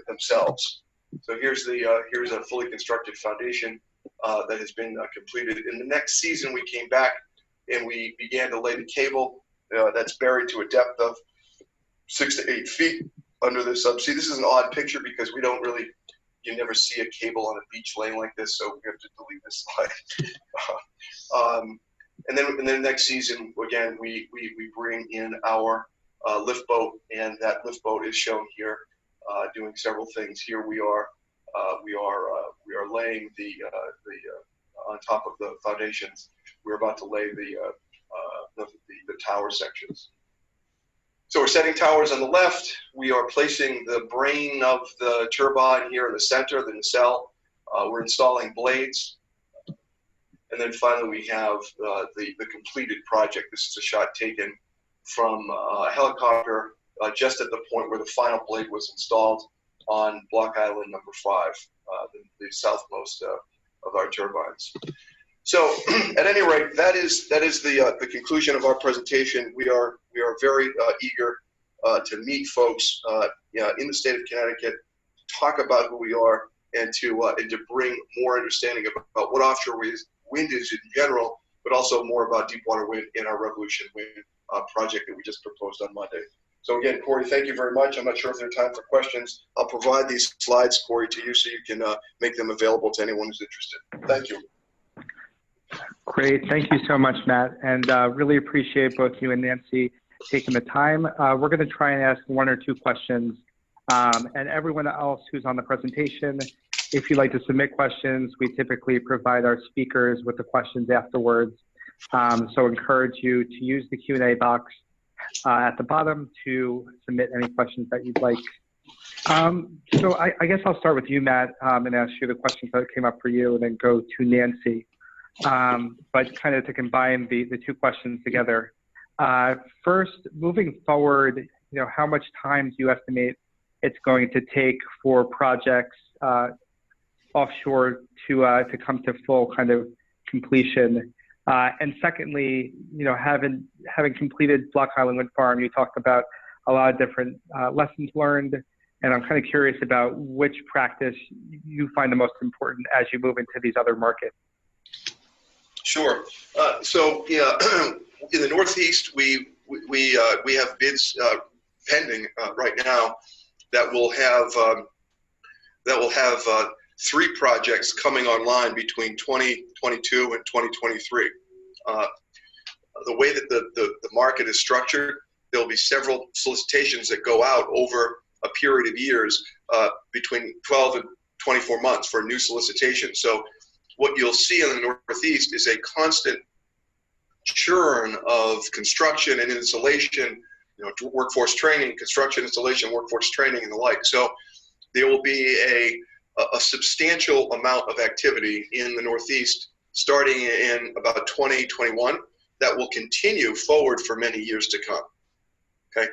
themselves. So here's a fully constructed foundation that has been completed. In the next season, we came back and we began to lay the cable that's buried to a depth of 6 to 8 feet under the subsea. This is an odd picture because you never see a cable on a beach laying like this, so we have to delete this slide. And then next season, again, we bring in our lift boat, and that lift boat is shown here doing several things. Here we are laying the on top of the foundations. We're about to lay the tower sections. So we're setting towers on the left. We are placing the brain of the turbine here in the center, the nacelle. We're installing blades. And then finally, we have the completed project. This is a shot taken from a helicopter just at the point where the final blade was installed on Block Island number 5, the southmost of our turbines. So, at any rate, that is the conclusion of our presentation. We are very eager to meet folks in the state of Connecticut, talk about who we are, and to bring more understanding about what offshore wind is in general, but also more about Deepwater Wind in our Revolution Wind project that we just proposed on Monday. So again, Corey, thank you very much. I'm not sure if there's time for questions. I'll provide these slides, Corey, to you so you can make them available to anyone who's interested. Thank you. Great. Thank you so much, Matt. And really appreciate both you and Nancy taking the time. We're going to try and ask 1 or 2 questions. And everyone else who's on the presentation, if you'd like to submit questions, we typically provide our speakers with the questions afterwards. So encourage you to use the Q&A box at the bottom to submit any questions that you'd like. So I guess I'll start with you, Matt, and ask you the questions that came up for you, and then go to Nancy. But kind of to combine the 2 questions together. First, moving forward, how much time do you estimate it's going to take for projects offshore to come to full kind of completion? And secondly, having completed Block Island Wind Farm, you talked about a lot of different lessons learned, and I'm kind of curious about which practice you find the most important as you move into these other markets. Sure. So yeah, in the Northeast, we have bids pending right now that will have 3 projects coming online between 2022 and 2023. The way that the market is structured, there'll be several solicitations that go out over a period of years, between 12 and 24 months for a new solicitation. So what you'll see in the Northeast is a constant churn of construction and installation, workforce training, construction, installation, workforce training, and the like. So there will be a substantial amount of activity in the Northeast starting in about 2021 that will continue forward for many years to come. Okay,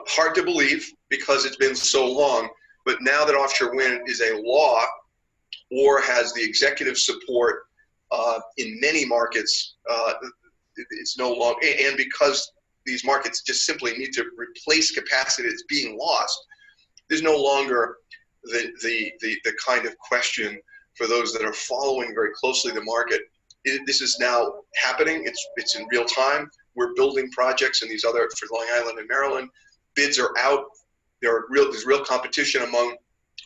hard to believe because it's been so long, but now that offshore wind is a law or has the executive support in many markets, it's no longer, and because these markets just simply need to replace capacity that's being lost, there's no longer the kind of question for those that are following very closely the market. This is now happening. It's in real time. We're building projects in these other, for Long Island and Maryland. Bids are out. There's real competition among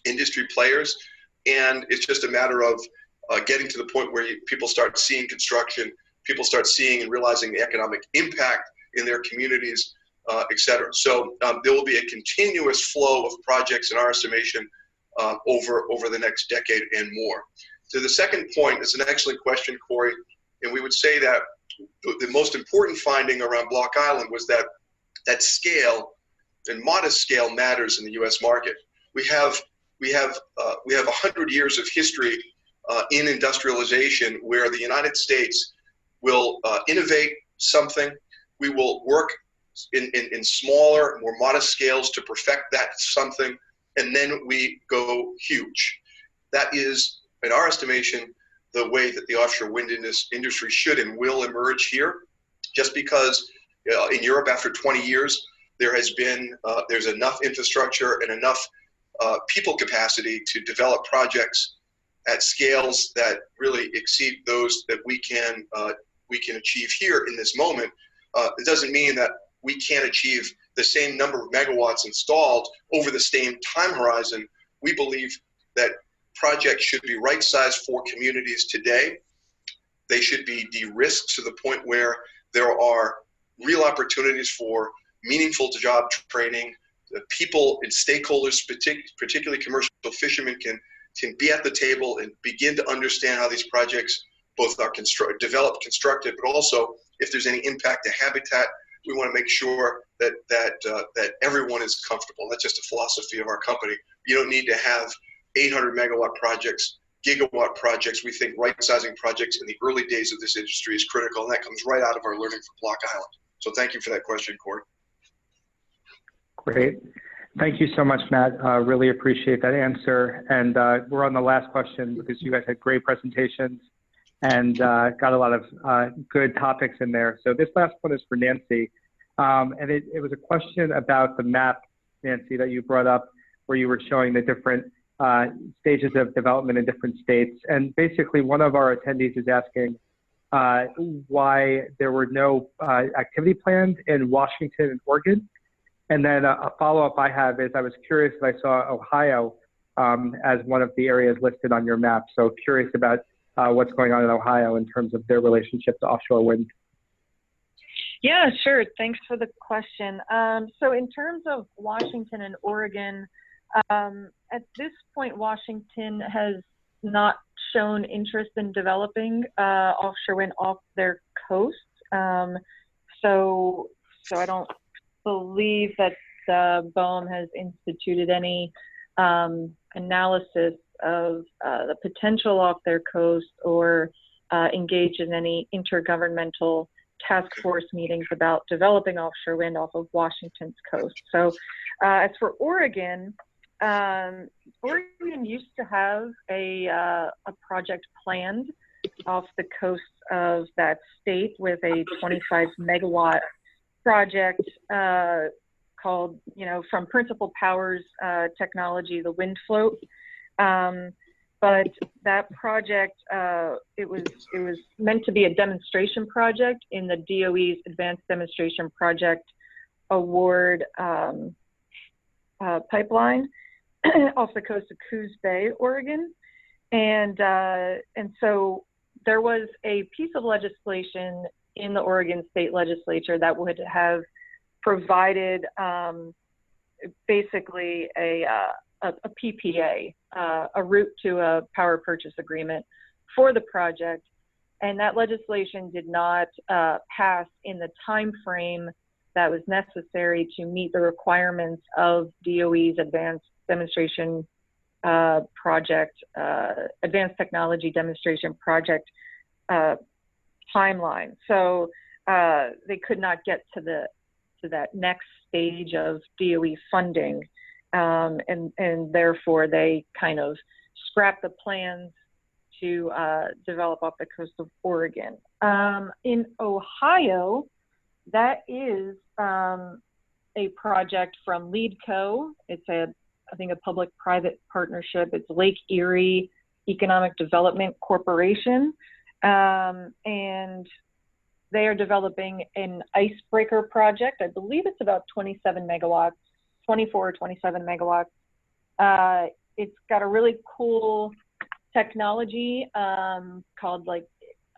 industry players, and it's just a matter of getting to the point where people start seeing construction, people start seeing and realizing the economic impact in their communities, et cetera. So there will be a continuous flow of projects, in our estimation, over the next decade and more. To the second point, it's an excellent question, Corey, and we would say that the most important finding around Block Island was that scale and modest scale matters in the U.S. market. We have 100 years of history in industrialization where the United States will innovate something. We will work in smaller, more modest scales to perfect that something, and then we go huge. That is, in our estimation, the way that the offshore wind industry should and will emerge here, just because in Europe, after 20 years, there's enough infrastructure and enough people capacity to develop projects at scales that really exceed those that we can achieve here in this moment. It doesn't mean that we can't achieve the same number of megawatts installed over the same time horizon. We believe that projects should be right-sized for communities today. They should be de-risked to the point where there are real opportunities for meaningful job training. The people and stakeholders, particularly commercial fishermen, can be at the table and begin to understand how these projects both are developed, constructed, but also if there's any impact to habitat. We want to make sure that everyone is comfortable. That's just a philosophy of our company. You don't need to have 800 megawatt projects, gigawatt projects. We think right-sizing projects in the early days of this industry is critical, and that comes right out of our learning from Block Island. So thank you for that question, Corey. Great. Thank you so much, Matt. Really appreciate that answer. And we're on the last question because you guys had great presentations and got a lot of good topics in there. So this last one is for Nancy. And it was a question about the map, Nancy, that you brought up, where you were showing the different stages of development in different states. And basically, one of our attendees is asking why there were no activity plans in Washington and Oregon. And then a follow-up I have is I was curious if I saw Ohio as one of the areas listed on your map. So curious about what's going on in Ohio in terms of their relationship to offshore wind. Yeah, sure. Thanks for the question. So in terms of Washington and Oregon, at this point, Washington has not shown interest in developing offshore wind off their coast. So I don't believe that BOEM has instituted any analysis of the potential off their coast or engaged in any intergovernmental task force meetings about developing offshore wind off of Washington's coast. So as for Oregon, Oregon used to have a project planned off the coast of that state with a 25 megawatt project called, from Principal Power's technology, the wind float. But that project, it was meant to be a demonstration project in the DOE's Advanced Demonstration Project Award pipeline off the coast of Coos Bay, Oregon. And so there was a piece of legislation in the Oregon state legislature that would have provided basically a PPA, a route to a power purchase agreement for the project. And that legislation did not pass in the time frame that was necessary to meet the requirements of DOE's Advanced Demonstration Project, Advanced Technology Demonstration Project timeline. So they could not get to that next stage of DOE funding, and therefore they kind of scrapped the plans to develop off the coast of Oregon. In Ohio, that is a project from LeadCo. It's I think a public-private partnership. It's Lake Erie Economic Development Corporation, and they are developing an icebreaker project. I believe it's about 24 or 27 megawatts. It's got a really cool technology called like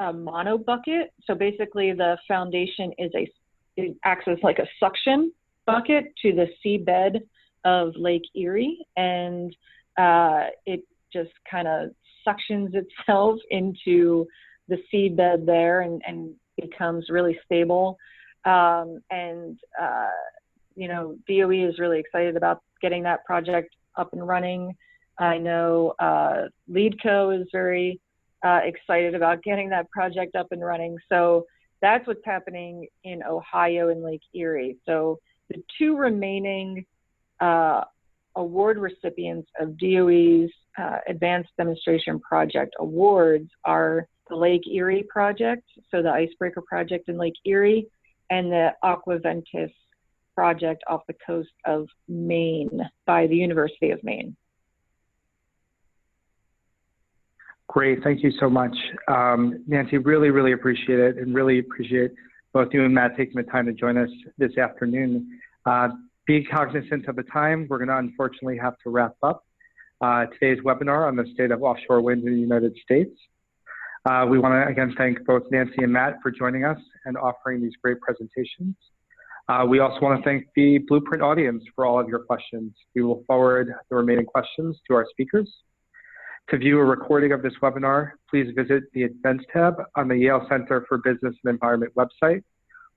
a mono bucket. So basically the foundation it acts as like a suction bucket to the seabed of Lake Erie, and it just kind of suctions itself into the seabed there and becomes really stable. You know, DOE is really excited about getting that project up and running. I know LeadCo is very excited about getting that project up and running. So that's what's happening in Ohio and Lake Erie. So the two remaining award recipients of DOE's Advanced Demonstration Project awards are the Lake Erie project, so the icebreaker project in Lake Erie, and the Aquaventus project off the coast of Maine by the University of Maine. Great, thank you so much. Nancy, really, really appreciate it, and really appreciate both you and Matt taking the time to join us this afternoon. Be cognizant of the time. We're gonna unfortunately have to wrap up today's webinar on the state of offshore wind in the United States. We wanna again thank both Nancy and Matt for joining us and offering these great presentations. We also wanna thank the Blueprint audience for all of your questions. We will forward the remaining questions to our speakers. To view a recording of this webinar, please visit the Events tab on the Yale Center for Business and Environment website,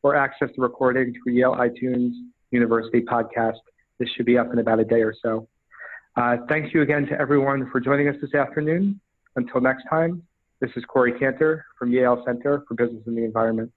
or access the recording through Yale iTunes University podcast. This should be up in about a day or so. Thank you again to everyone for joining us this afternoon. Until next time, this is Corey Cantor from Yale Center for Business and the Environment.